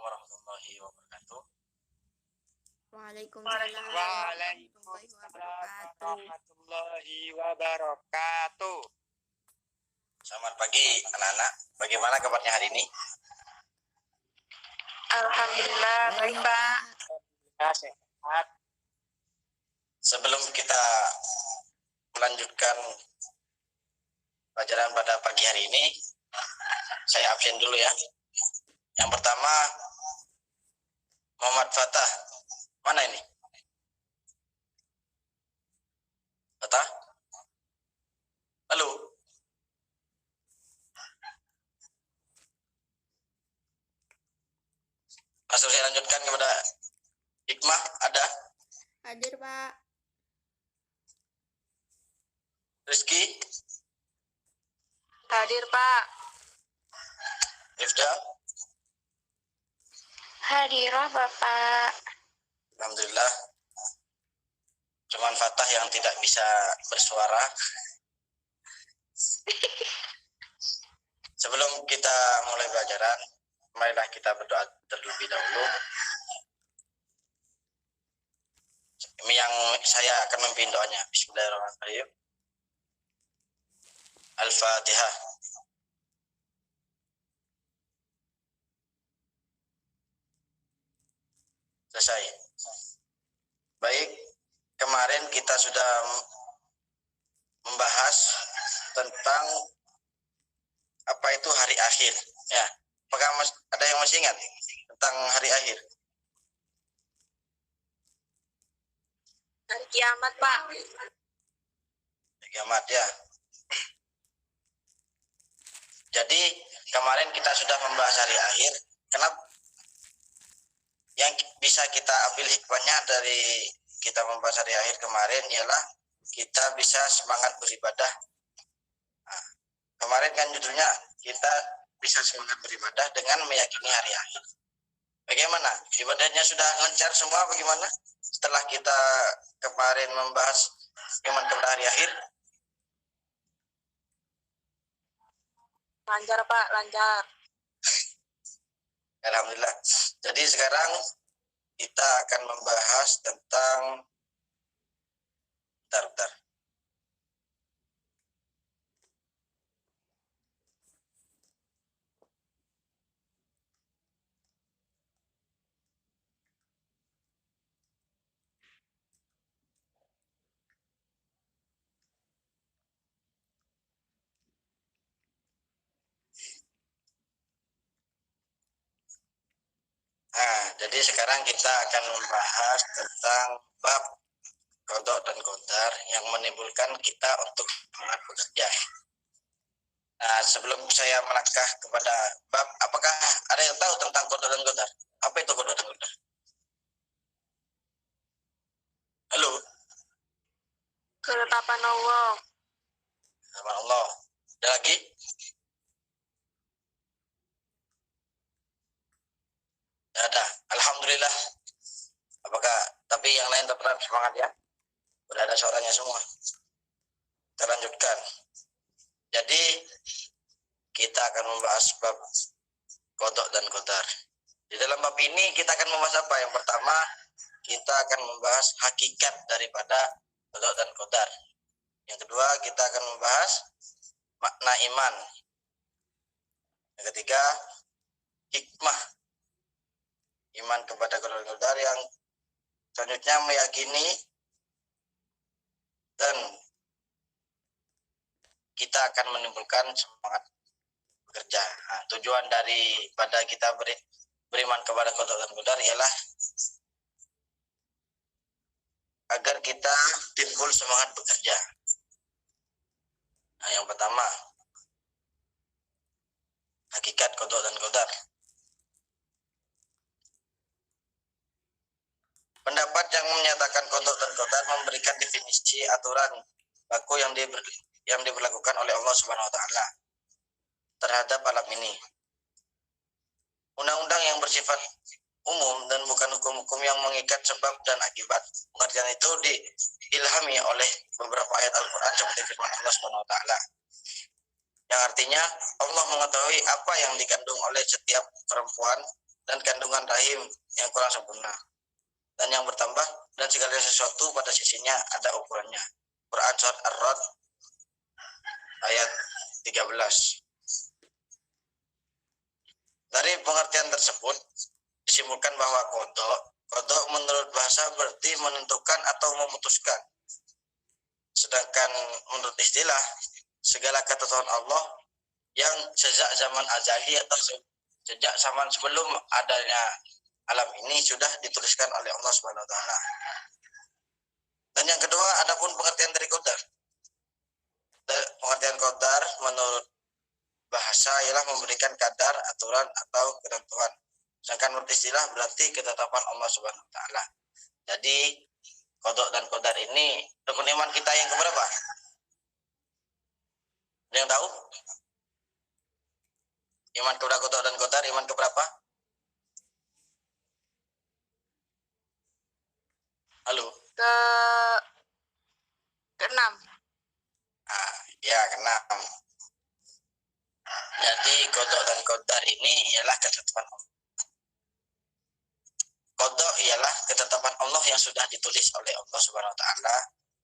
warahmatullahi wabarakatuh. Waalaikumsalam warahmatullahi wabarakatuh. Selamat pagi anak-anak. Bagaimana kabarnya hari ini? Alhamdulillah baik Pak. Sehat. Sebelum kita melanjutkan pelajaran pada pagi hari ini, saya absen dulu ya. Yang pertama, Muhammad Fatah. Mana ini? Fatah? Halo? Langsung saya lanjutkan kepada Hikmah. Ada? Hadir Pak. Rizky? Hadir Pak. Ifda? Hadirah Bapak. Alhamdulillah. Cuman Fatah yang tidak bisa bersuara. Sebelum kita mulai pelajaran, marilah kita berdoa terlebih dahulu. Yang saya akan memimpin doanya. Bismillahirrahmanirrahim. Al-Fatihah. Selesai. Baik, kemarin kita sudah membahas tentang apa itu hari akhir. Ya, apakah ada yang masih ingat tentang hari akhir? Hari kiamat Pak. Hari kiamat ya. Jadi kemarin kita sudah membahas hari akhir. Kenapa? Yang bisa kita ambil hikmahnya dari kita membahas hari akhir kemarin ialah kita bisa semangat beribadah. Nah, kemarin kan judulnya kita bisa semangat beribadah dengan meyakini hari akhir. Bagaimana? Ibadahnya sudah lancar semua bagaimana? Setelah kita kemarin membahas iman kepada hari akhir. Lancar Pak, lancar. Alhamdulillah. Jadi sekarang kita akan membahas tentang bentar. Nah, jadi sekarang kita akan membahas tentang bab qada dan qadar yang menimbulkan kita untuk semangat bekerja. Nah, sebelum saya melangkah kepada bab, apakah ada yang tahu tentang qada dan qadar? Apa itu qada dan qadar? Halo? Ketetapan Allah. Ketetapan Allah. Ada lagi? Ada. Alhamdulillah. Apakah tapi yang lain tetap semangat ya? Sudah ada suaranya semua. Kita lanjutkan. Jadi kita akan membahas bab qada dan qadar. Di dalam bab ini kita akan membahas apa? Yang pertama, kita akan membahas hakikat daripada qada dan qadar. Yang kedua, kita akan membahas makna iman. Yang ketiga, hikmah iman kepada qada dan qadar. Yang selanjutnya meyakini dan kita akan menimbulkan semangat bekerja. Nah, tujuan daripada kita beriman kepada qada dan qadar ialah agar kita timbul semangat bekerja. Nah, yang pertama, hakikat qada dan qadar. Pendapat yang menyatakan qada dan qadar memberikan definisi aturan baku yang diberlakukan oleh Allah Subhanahu wa taala terhadap alam ini. Undang-undang yang bersifat umum dan bukan hukum-hukum yang mengikat sebab dan akibat. Pengertian itu diilhami oleh beberapa ayat Al-Qur'an seperti firman Allah Subhanahu wa taala. Yang artinya Allah mengetahui apa yang dikandung oleh setiap perempuan dan kandungan rahim yang kurang sempurna, dan yang bertambah, dan segala sesuatu pada sisinya ada ukurannya. Quran surat Ar-Ra'd ayat 13. Dari pengertian tersebut disimpulkan bahwa kodok menurut bahasa berarti menentukan atau memutuskan. Sedangkan menurut istilah, segala ketentuan Allah yang sejak zaman azali atau sejak zaman sebelum adanya alam ini sudah dituliskan oleh Allah Subhanahu wa taala. Dan yang kedua, adapun pengertian dari qadar. Pengertian qadar menurut bahasa ialah memberikan kadar, aturan atau ketentuan. Sedangkan menurut istilah berarti ketetapan Allah Subhanahu wa taala. Jadi qada dan qadar ini rukun iman kita yang keberapa? Ada yang tahu? Iman kepada qada dan qadar iman keberapa? Halo. Keenam. Ya, keenam. Jadi qada dan qadar ini ialah ketetapan Allah. Qada ialah ketetapan Allah yang sudah ditulis oleh Allah Subhanahu wa taala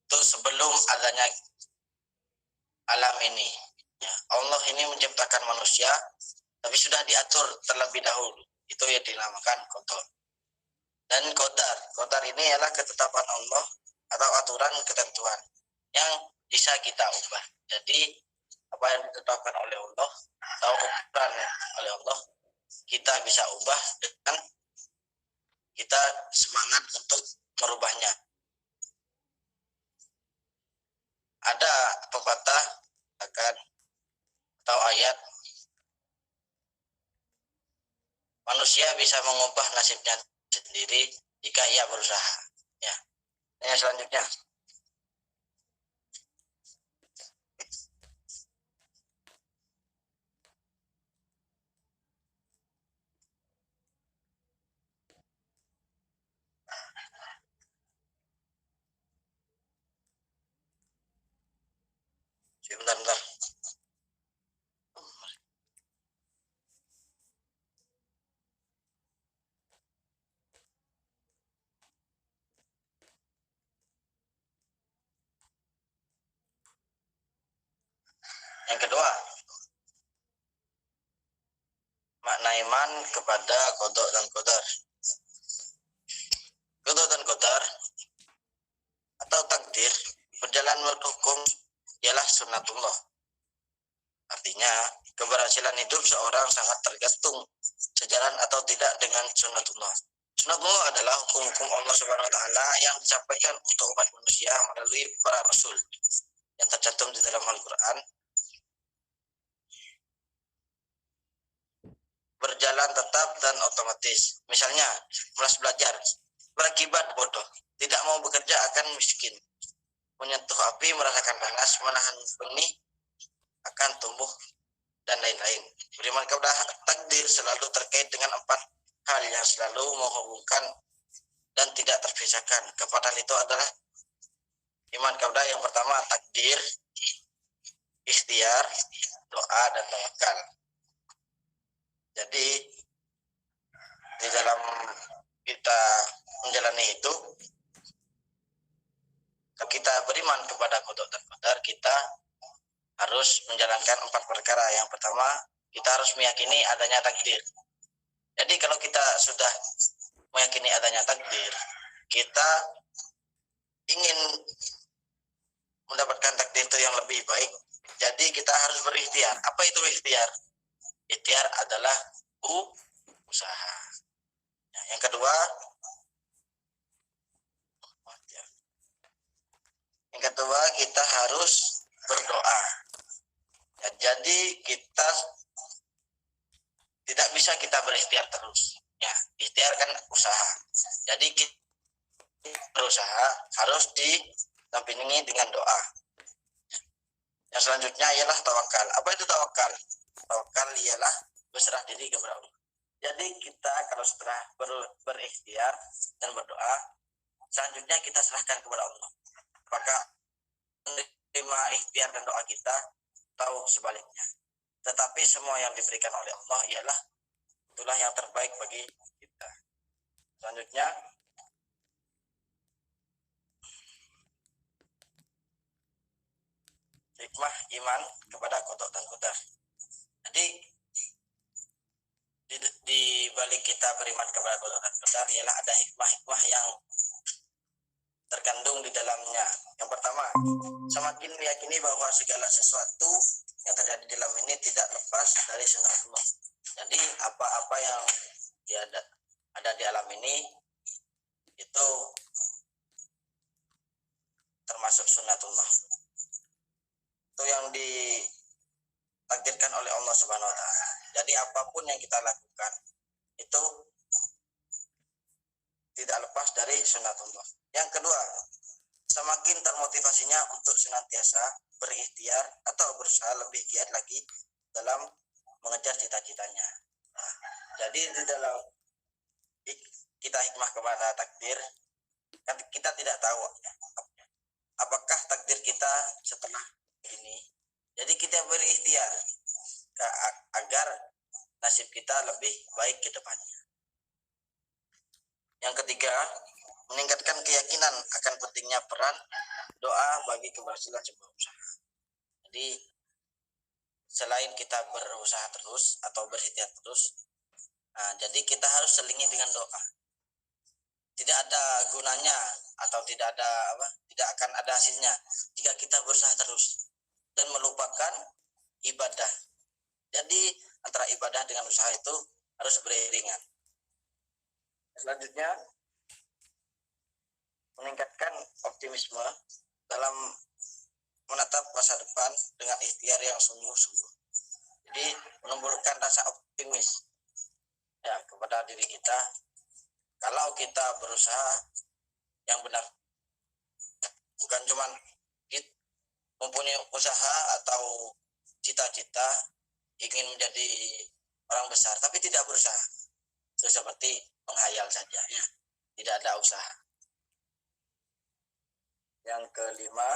itu sebelum adanya alam ini. Ya, Allah ini menciptakan manusia tapi sudah diatur terlebih dahulu. Itu yang dinamakan qada. Dan qadar ini ialah ketetapan Allah atau aturan ketentuan yang bisa kita ubah. Jadi apa yang ditetapkan oleh Allah atau ukuran oleh Allah kita bisa ubah dengan kita semangat untuk merubahnya. Ada pepatah atau ayat, manusia bisa mengubah nasibnya sendiri jika ia berusaha. Ya. Yang selanjutnya. Bentar. Yang kedua, makna iman kepada qada dan qadar. Qada dan qadar atau takdir berjalan menurut hukum ialah sunnatullah. Artinya, keberhasilan hidup seorang sangat tergantung sejalan atau tidak dengan sunnatullah. Sunnatullah adalah hukum-hukum Allah Subhanahu wa taala yang disampaikan untuk umat manusia melalui para rasul yang tercantum di dalam Al-Qur'an. Berjalan tetap dan otomatis. Misalnya, malas belajar, berakibat bodoh, tidak mau bekerja akan miskin, menyentuh api merasakan panas, menahan benih akan tumbuh, dan lain-lain. Beriman kepada takdir selalu terkait dengan 4 hal yang selalu menghubungkan dan tidak terpisahkan. Kepada itu adalah iman kepada yang pertama takdir, ikhtiar, doa, dan tawakal. Jadi di dalam kita menjalani hidup, kalau kita beriman kepada qada dan qadar, kita harus menjalankan 4 perkara. Yang pertama, kita harus meyakini adanya takdir. Jadi kalau kita sudah meyakini adanya takdir, kita ingin mendapatkan takdir itu yang lebih baik. Jadi kita harus berikhtiar. Apa itu ikhtiar? Ikhtiar adalah usaha. Yang kedua, kita harus berdoa. Ya, jadi kita tidak bisa kita berikhtiar terus. Ya, ikhtiar kan usaha. Jadi kita berusaha harus didampingi dengan doa. Yang selanjutnya ialah tawakal. Apa itu tawakal? Tawakal ialah berserah diri kepada Allah. Jadi kita kalau setelah berikhtiar dan berdoa, selanjutnya kita serahkan kepada Allah. Apakah menerima ikhtiar dan doa kita atau sebaliknya. Tetapi semua yang diberikan oleh Allah ialah itulah yang terbaik bagi kita. Selanjutnya, hikmah iman kepada qada dan qadar. Jadi di balik kita beriman kepada qada dan qadar ialah ada hikmah-hikmah yang terkandung di dalamnya. Yang pertama, semakin meyakini bahwa segala sesuatu yang terjadi di dalam ini tidak lepas dari sunatullah. Jadi apa-apa yang ada di alam ini itu termasuk sunatullah. Itu yang ditakdirkan oleh Allah Subhanahu wa taala. Jadi apapun yang kita lakukan itu tidak lepas dari sunatullah. Yang kedua, semakin termotivasinya untuk senantiasa berikhtiar atau berusaha lebih giat lagi dalam mengejar cita-citanya. Jadi di dalam kita hikmah kepada takdir, kan kita tidak tahu apakah takdir kita setelah ini. Jadi kita berikhtiar agar nasib kita lebih baik ke depannya. Yang ketiga, meningkatkan keyakinan akan pentingnya peran doa bagi keberhasilan sebuah usaha. Jadi selain kita berusaha terus atau berikhtiar terus, jadi kita harus selingi dengan doa. Tidak ada gunanya atau tidak akan ada hasilnya jika kita berusaha terus dan melupakan ibadah. Jadi antara ibadah dengan usaha itu harus beriringan. Selanjutnya, meningkatkan optimisme dalam menatap masa depan dengan ikhtiar yang sungguh-sungguh. Jadi menumbuhkan rasa optimis ya kepada diri kita. Kalau kita berusaha yang benar, bukan cuma mempunyai usaha atau cita-cita ingin menjadi orang besar, tapi tidak berusaha. Itu seperti menghayal saja, ya. Tidak ada usaha. Yang kelima,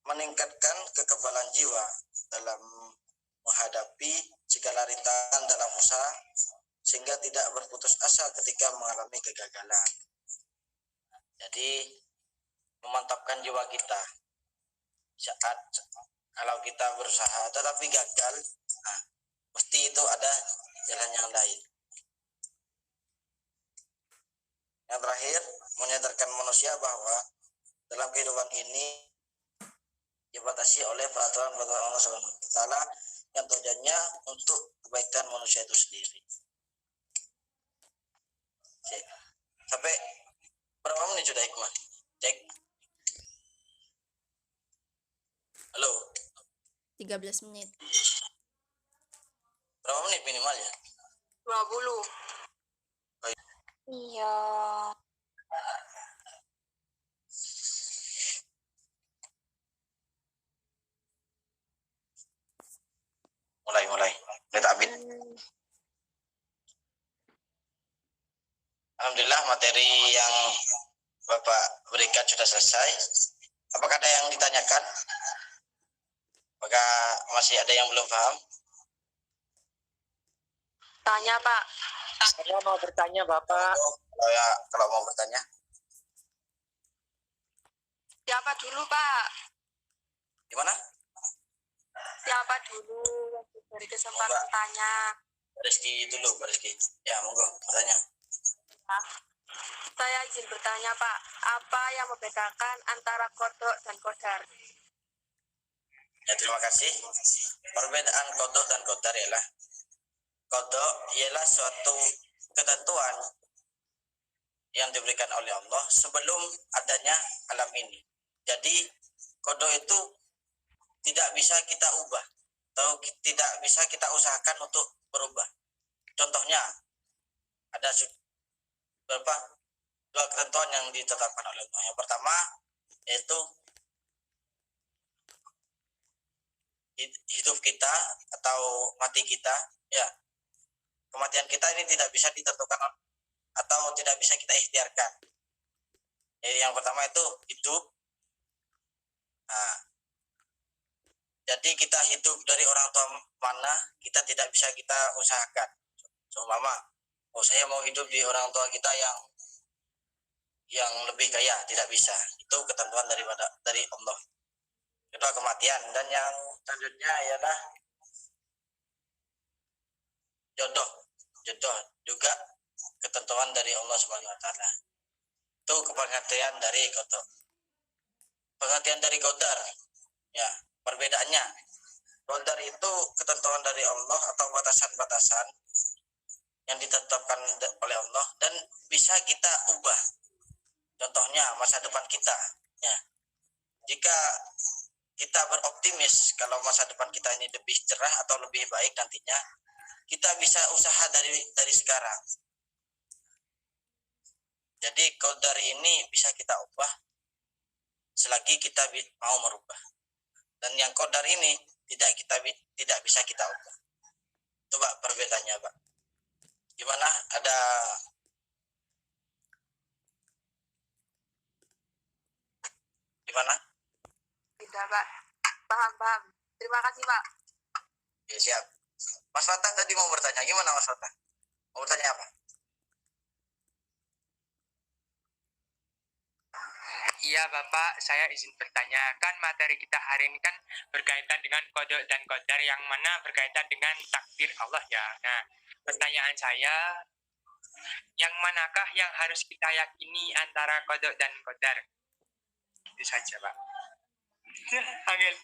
meningkatkan kekebalan jiwa dalam menghadapi segala rintangan dalam usaha sehingga tidak berputus asa ketika mengalami kegagalan. Jadi memantapkan jiwa kita saat kalau kita berusaha tetapi gagal, mesti itu ada jalan yang lain. Yang terakhir, menyadarkan manusia bahwa dalam kehidupan ini dibatasi oleh peraturan-peraturan Allah Subhanahu wa taala yang tujuannya untuk kebaikan manusia itu sendiri. Cek. Sampai berapa menit sudah hikmah? Cek. Halo. 13 menit. Berapa menit minimal ya? 20. Iya. Mulai. Abid. Alhamdulillah materi yang Bapak berikan sudah selesai. Apakah ada yang ditanyakan? Apakah masih ada yang belum paham? Tanya, Pak. Saya mau bertanya, Bapak. Kalau mau bertanya. Siapa dulu, Pak? Gimana? Siapa dulu yang diberi kesempatan tanya? Rizky dulu, Rizky. Ya, monggo bertanya. Saya izin bertanya, Pak. Apa yang membedakan antara kodok dan kodar? Ya, terima kasih. Perbedaan kodok dan kodar ialah kodok ialah suatu ketentuan yang diberikan oleh Allah sebelum adanya alam ini. Jadi kodok itu tidak bisa kita ubah atau tidak bisa kita usahakan untuk berubah. Contohnya ada dua ketentuan yang ditetapkan oleh Allah. Yang pertama yaitu hidup kita atau mati kita, ya. Kematian kita ini tidak bisa ditentukan atau tidak bisa kita ikhtiarkan. Jadi yang pertama itu hidup. Nah, Jadi kita hidup dari orang tua mana, kita tidak bisa kita usahakan. So, mama, saya mau hidup di orang tua kita yang lebih kaya, tidak bisa. Itu ketentuan dari Allah. Kedua, kematian. Dan yang selanjutnya ialah jodoh. Jodoh juga ketentuan dari Allah Subhanahu wa taala. Itu pengertian dari qada. Pengertian dari qadar. Ya, perbedaannya. Qadar itu ketentuan dari Allah atau batasan-batasan yang ditetapkan oleh Allah dan bisa kita ubah. Contohnya masa depan kita. Ya. Jika kita beroptimis kalau masa depan kita ini lebih cerah atau lebih baik nantinya, kita bisa usaha dari sekarang. Jadi qadar ini bisa kita ubah selagi kita mau merubah. Dan yang qadar ini tidak bisa kita ubah. Coba perbedaannya, Pak. Gimana? Ada gimana? Tidak, Pak. Paham. Terima kasih, Pak. Ya, siap. Mas Fatah tadi mau bertanya. Gimana Mas Fatah? Mau bertanya apa? Iya Bapak, saya izin bertanya. Kan materi kita hari ini kan berkaitan dengan qada dan qadar yang mana berkaitan dengan takdir Allah ya. Nah, pertanyaan saya, yang manakah yang harus kita yakini antara qada dan qadar? Itu saja Pak. Angel.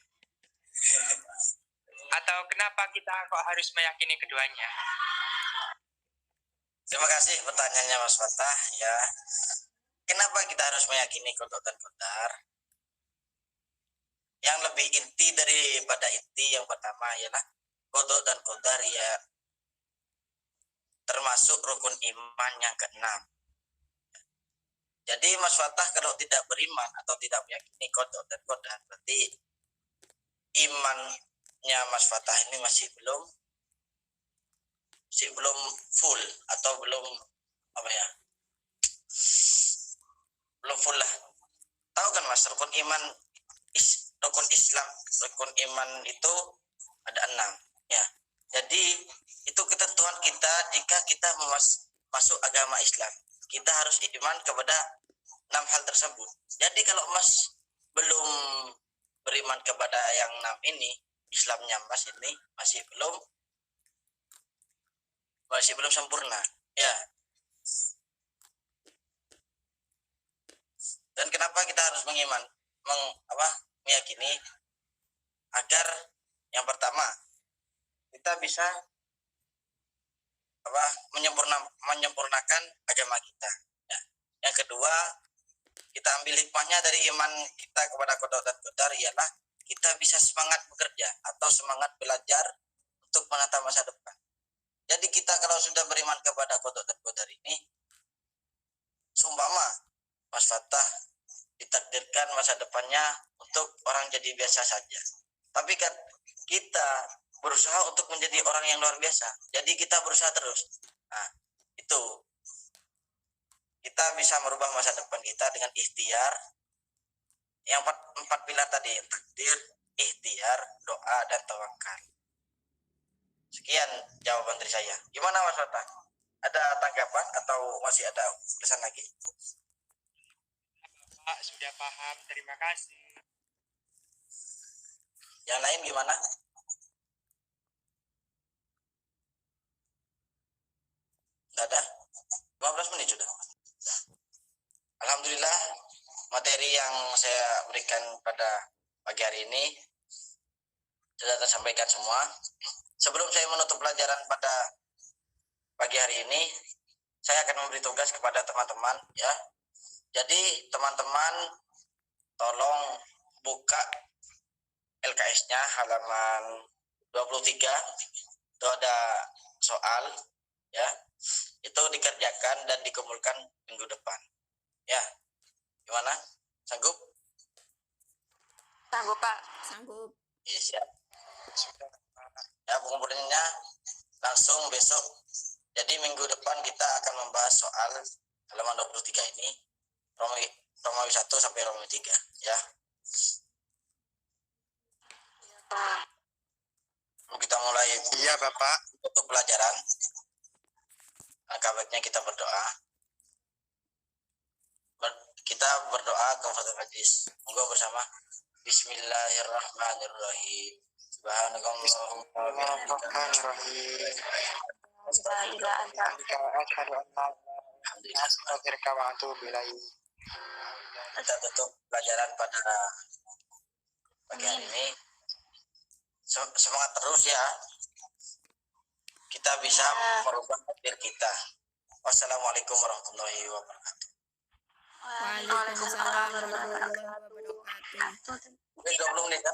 Atau kenapa kita kok harus meyakini keduanya? Terima kasih pertanyaannya Mas Fatah. Ya, kenapa kita harus meyakini qada dan qadar? Yang lebih inti daripada inti yang pertama ialah qada dan qadar ya termasuk rukun iman yang keenam. Jadi Mas Fatah kalau tidak beriman atau tidak meyakini qada dan qadar, berarti imannya Mas Fatah ini masih belum full atau belum belum full lah. Tahu kan Mas, rukun Islam, rukun iman itu ada 6 ya. Jadi itu ketentuan kita jika kita masuk agama Islam, kita harus iman kepada 6 hal tersebut. Jadi kalau Mas belum beriman kepada yang 6 ini, Islamnya Mas ini masih belum sempurna ya. Dan kenapa kita harus meyakini? Agar yang pertama kita bisa menyempurnakan agama kita ya. Yang kedua, kita ambil hikmahnya dari iman kita kepada qada dan qadar ialah kita bisa semangat bekerja atau semangat belajar untuk menata masa depan. Jadi kita kalau sudah beriman kepada qada dan qadar ini, seumpama Mas Fatah ditakdirkan masa depannya untuk orang jadi biasa saja. Tapi kan kita berusaha untuk menjadi orang yang luar biasa. Jadi kita berusaha terus. Nah, itu kita bisa merubah masa depan kita dengan ikhtiar. Yang empat pilar tadi, takdir, ikhtiar, doa, dan tawakal. Sekian jawaban dari saya. Gimana Mas Fatah? Ada tanggapan atau masih ada pesan lagi? Pak, sudah paham. Terima kasih. Yang lain gimana? Tidak ada? 15 menit sudah. Alhamdulillah, materi yang saya berikan pada pagi hari ini sudah tersampaikan semua. Sebelum saya menutup pelajaran pada pagi hari ini, saya akan memberi tugas kepada teman-teman ya. Jadi teman-teman tolong buka LKS-nya halaman 23. Itu ada soal ya. Itu dikerjakan dan dikumpulkan minggu depan. Ya. Gimana? Sanggup? Sanggup, Pak. Sanggup. Iya, siap. Sudah. Ya, pengumpulannya langsung besok. Jadi minggu depan kita akan membahas soal halaman 23 ini, Romawi 1 sampai Romawi 3 ya. Bapak. Kita mulai Iya Bapak. untuk pelajaran. Maka baiknya kita berdoa. Kita berdoa kepada majlis. Monggo bersama. Bismillahirrahmanirrahim. Subhanakallahumma wa bihamdika. La ilaha illa anta. Alhamdulillah. Kita tutup pelajaran pada pagi hari ini. Semangat terus ya. Kita bisa merubah takdir kita. Wassalamualaikum warahmatullahi wabarakatuh. Waalaikumsalam warahmatullahi wabarakatuh. Oke, 20 menit ya.